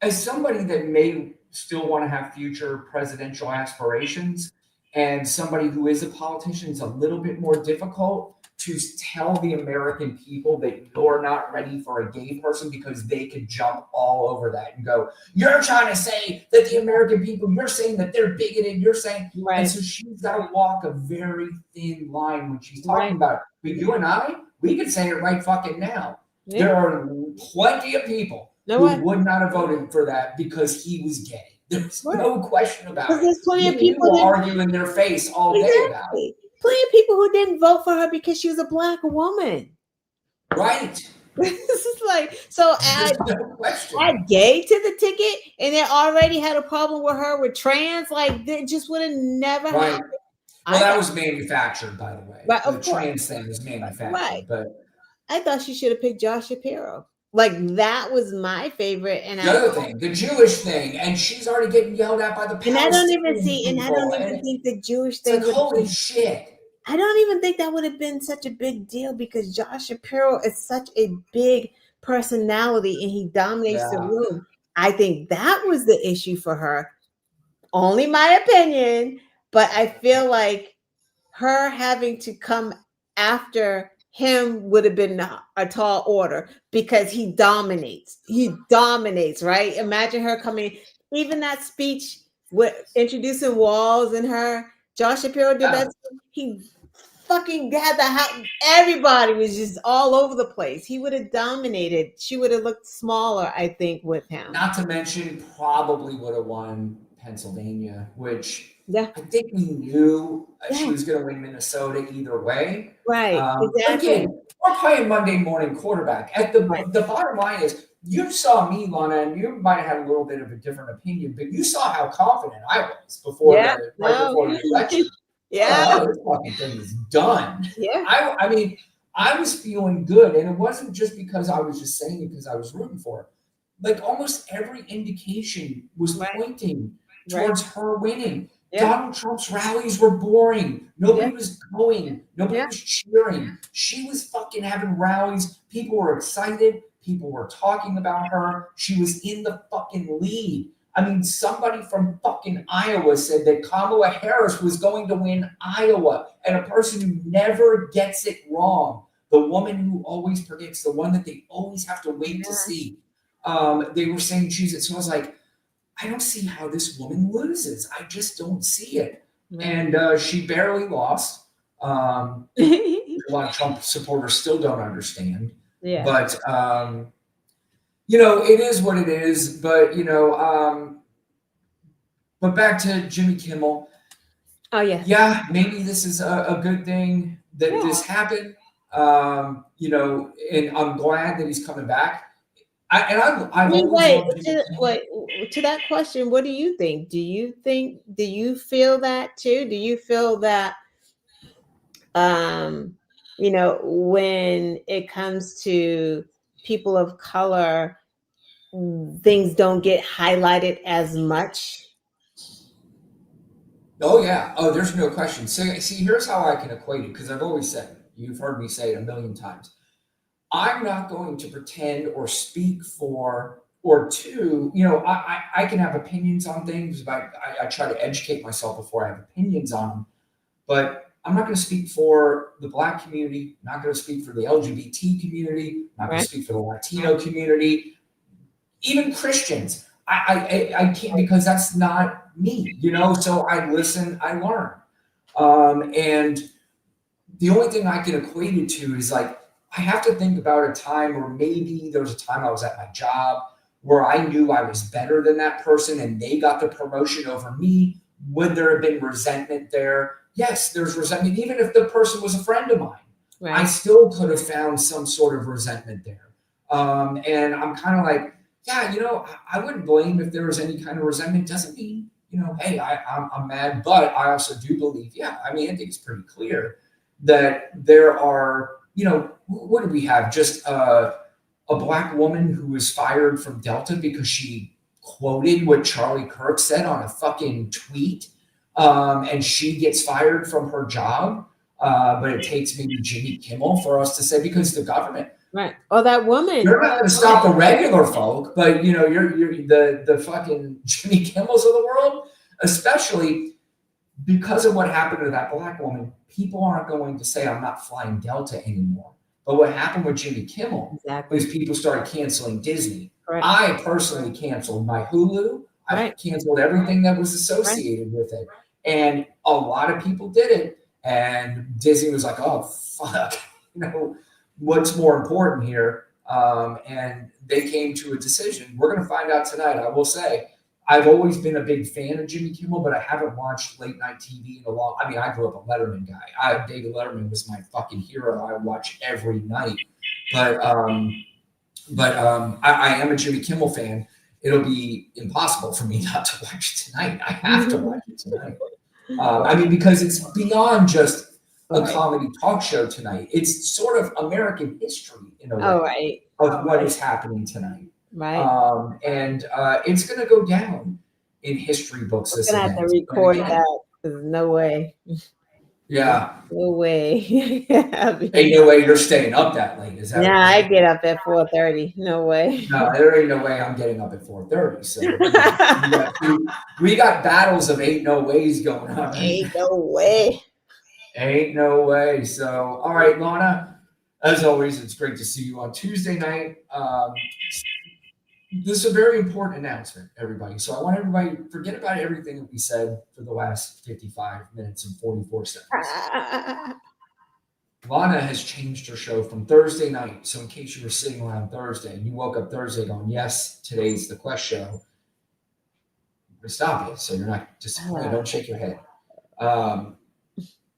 as somebody that may still want to have future presidential aspirations and somebody who is a politician, it's a little bit more difficult to tell the American people that you're not ready for a gay person because they could jump all over that and go, you're trying to say that the American people, you're saying that they're bigoted, you're saying, and so she's got to walk a very thin line when she's talking about it. But you and I, we could say it right fucking now. Yeah. There are plenty of people who would not have voted for that because he was gay. There's no question about it. There's plenty of people that argue in their face all day about it. Plenty of people who didn't vote for her because she was a black woman. Right. This is like, so add gay to the ticket, and they already had a problem with her with trans. Like, it just would have never happened. Well, that was manufactured, by the way. Right, the trans thing was manufactured. Right. But I thought she should have picked Josh Shapiro. Like, that was my favorite. And the other thing, the Jewish thing, and she's already getting yelled at by the Palestinian And I don't even think the Jewish thing. Like, holy shit. I don't even think that would have been such a big deal because Josh Shapiro is such a big personality and he dominates the room. I think that was the issue for her. Only my opinion, but I feel like her having to come after him would have been a tall order because he dominates. He dominates, right? Imagine her coming, even that speech with introducing Walls and her. Josh Shapiro did that. He fucking had the house. Everybody was just all over the place. He would have dominated. She would have looked smaller, I think, with him. Not to mention, probably would have won Pennsylvania, which I think we knew she was going to win Minnesota either way. Right. Exactly. Again, we're playing Monday morning quarterback. The bottom line is, you saw me, Lana, and you might have had a little bit of a different opinion, but you saw how confident I was before the election. Yeah. This fucking thing is done. Yeah. I mean, I was feeling good, and it wasn't just because I was just saying it because I was rooting for her. Like, almost every indication was pointing towards her winning. Yeah. Donald Trump's rallies were boring. Nobody was going. Nobody was cheering. She was fucking having rallies. People were excited. People were talking about her. She was in the fucking lead. I mean, somebody from fucking Iowa said that Kamala Harris was going to win Iowa, and a person who never gets it wrong, the woman who always predicts, the one that they always have to wait to see. They were saying she's it. So I was like, I don't see how this woman loses. I just don't see it. And she barely lost. A lot of Trump supporters still don't understand. Yeah. But it is what it is. But but back to Jimmy Kimmel. Oh yeah. Yeah, maybe this is a good thing that this happened. And I'm glad that he's coming back. To that question, what do you think? Do you feel that too? Do you feel that when it comes to people of color, things don't get highlighted as much? Oh yeah. Oh, there's no question. So see, here's how I can equate it, because I've always said, you've heard me say it a million times. I'm not going to pretend or speak for or to, I can have opinions on things, but I try to educate myself before I have opinions on them. But I'm not going to speak for the Black community, not going to speak for the LGBT community, not going to speak for the Latino community, even Christians. I can't, because that's not me, so I listen, I learn. And the only thing I can equate it to is like, I have to think about a time where maybe there was a time I was at my job where I knew I was better than that person and they got the promotion over me. Would there have been resentment there? Yes, there's resentment. Even if the person was a friend of mine, I still could have found some sort of resentment there. And I'm kind of like, I wouldn't blame if there was any kind of resentment. Doesn't mean, hey, I'm mad, but I also do believe, I think it's pretty clear that there are, what do we have? Just a Black woman who was fired from Delta because she quoted what Charlie Kirk said on a fucking tweet, and she gets fired from her job. But it takes maybe Jimmy Kimmel for us to say, because the government, right? Oh, that woman. You're not going to stop the regular folk, but you're the fucking Jimmy Kimmels of the world, especially. because of what happened to that black woman, people aren't going to say I'm not flying Delta anymore. But what happened with Jimmy Kimmel is people started canceling Disney. Right. I personally canceled my Hulu. I canceled everything that was associated with it. And a lot of people did it. And Disney was like, oh, fuck, what's more important here? And they came to a decision. We're going to find out tonight. I will say, I've always been a big fan of Jimmy Kimmel, but I haven't watched late night TV in a long. I mean, I grew up a Letterman guy. David Letterman was my fucking hero. I watch every night. But I am a Jimmy Kimmel fan. It'll be impossible for me not to watch it tonight. I have to watch it tonight. I mean, because it's beyond just a comedy talk show tonight. It's sort of American history in a way of what is happening tonight. Right. And it's going to go down in history books. We're going to have to record that. There's no way. Yeah. No way. Ain't no way you're staying up that late. Is that? Yeah, I get up at 4:30. No way. No, there ain't no way I'm getting up at 4:30. So we got battles of ain't no ways going on. Ain't no way. Ain't no way. So, all right, Lana, as always, it's great to see you on Tuesday night. This is a very important announcement, everybody. So I want everybody to forget about everything that we said for the last 55 minutes and 44 seconds. Lana has changed her show from Thursday night. So in case you were sitting around Thursday and you woke up Thursday going, yes, today's the Quest show, I'm going to stop you so you're not disappointed. Don't shake your head.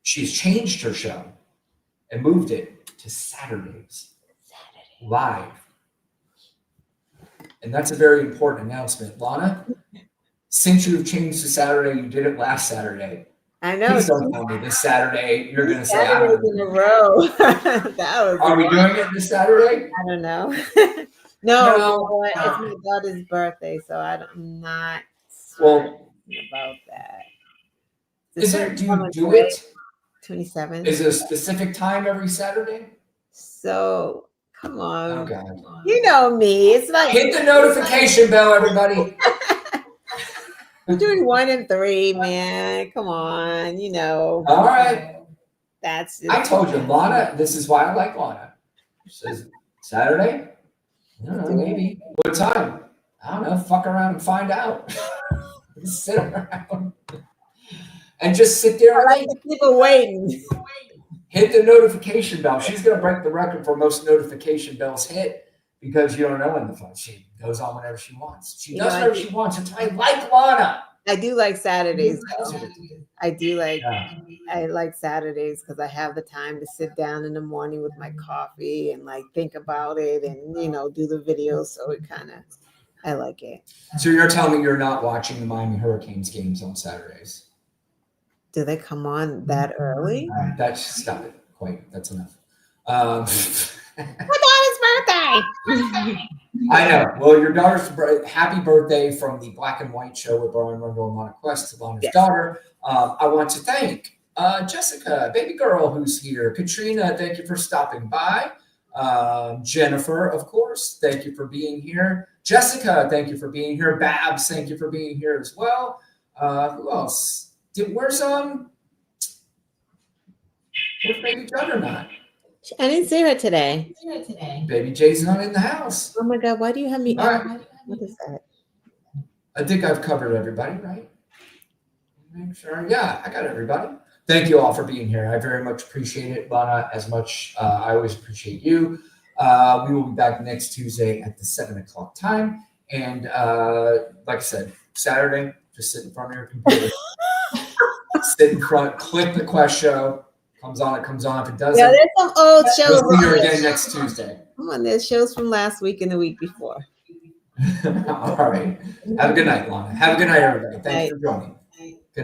She's changed her show and moved it to Saturdays. Live. And that's a very important announcement. Lana, since you've changed to Saturday, you did it last Saturday. I know. Please don't tell me this Saturday you're going to say, Saturdays in a row. Are we doing it this Saturday? I don't know. No, it's my daughter's birthday, so I'm not about that. Do you do it? 27. Is it a specific time every Saturday? So come on. Oh, God. You know me. It's like hit the notification bell, everybody. We're doing 1 and 3, man. Come on, All right. That's. I told you, Lana. This is why I like Lana. She says Saturday. I don't know, maybe. What time? I don't know. Fuck around and find out. Sit around and just sit there. I like to keep her waiting. Hit the notification bell. She's going to break the record for most notification bells hit because you don't know when the phone. She goes on whenever she wants. She does whatever she wants. That's why I like Lana. I do like Saturdays. I do like. I like Saturdays because I have the time to sit down in the morning with my coffee and think about it and do the videos. So it I like it. So you're telling me you're not watching the Miami Hurricanes games on Saturdays? Do they come on that early? That's stop it. Quite. That's enough. My daughter's birthday. I know. Well, your daughter's happy birthday from the Black and White show with Brian Rundle and Lana Quest, Lana's daughter. I want to thank Jessica, baby girl, who's here. Katrina, thank you for stopping by. Jennifer, of course, thank you for being here. Jessica, thank you for being here. Babs, thank you for being here as well. Who else? Where's Baby Juggernaut? I didn't see her today. Baby Jay's not in the house. Oh my God, why do you have me? All right. What is that? I think I've covered everybody, right? Make sure. Yeah, I got everybody. Thank you all for being here. I very much appreciate it, Lana, as much. I always appreciate you. We will be back next Tuesday at the 7 o'clock time. And like I said, Saturday, just sit in front of your computer. Sit in front, click the Quest show. Comes on, it comes on. If it doesn't, yeah, there's some old shows. We'll see you again next Tuesday. Come on, there's shows from last week and the week before. All right. Have a good night, Lana. Have a good night, everybody. Thanks for joining.